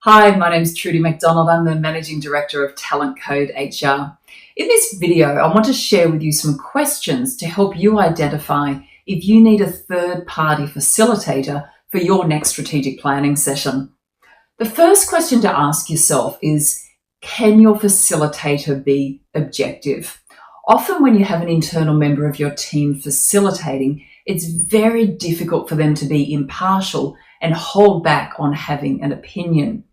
Hi, my name's Trudy MacDonald. I'm the Managing Director of TalentCode HR. In this video, I want to share with you some questions to help you identify if you need a third-party facilitator for your next strategic planning session. The first question to ask yourself is, can your facilitator be objective? Often when you have an internal member of your team facilitating, it's very difficult for them to be impartial and hold back on having an opinion.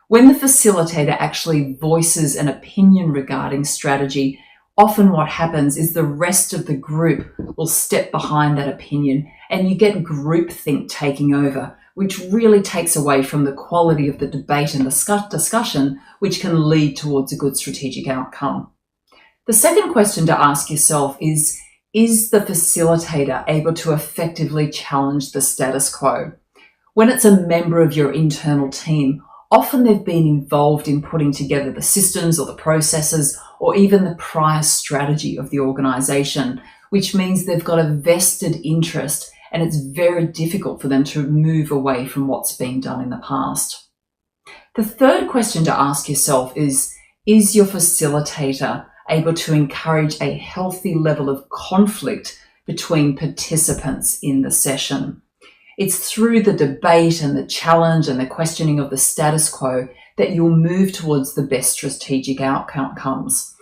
When the facilitator actually voices an opinion regarding strategy, often what happens is the rest of the group will step behind that opinion and you get groupthink taking over, which really takes away from the quality of the debate and discussion, which can lead towards a good strategic outcome. The second question to ask yourself is the facilitator able to effectively challenge the status quo? When it's a member of your internal team, often they've been involved in putting together the systems or the processes or even the prior strategy of the organisation, which means they've got a vested interest and it's very difficult for them to move away from what's been done in the past. The third question to ask yourself is your facilitator able to encourage a healthy level of conflict between participants in the session? It's through the debate and the challenge and the questioning of the status quo that you'll move towards the best strategic outcomes.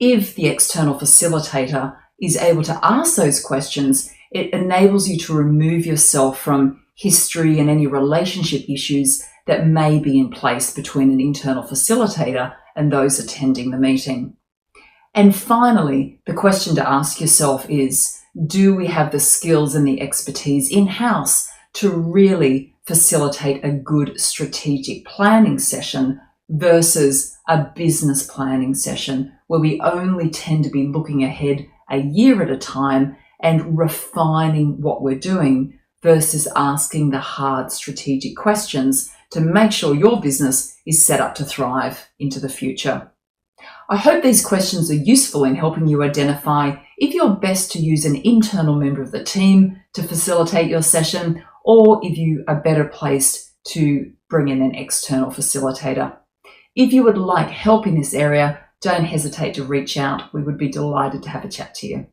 If the external facilitator is able to ask those questions, it enables you to remove yourself from history and any relationship issues that may be in place between an internal facilitator and those attending the meeting. And finally, the question to ask yourself is, do we have the skills and the expertise in-house to really facilitate a good strategic planning session versus a business planning session where we only tend to be looking ahead a year at a time and refining what we're doing versus asking the hard strategic questions to make sure your business is set up to thrive into the future. I hope these questions are useful in helping you identify if you're best to use an internal member of the team to facilitate your session or if you are better placed to bring in an external facilitator. If you would like help in this area, don't hesitate to reach out. We would be delighted to have a chat to you.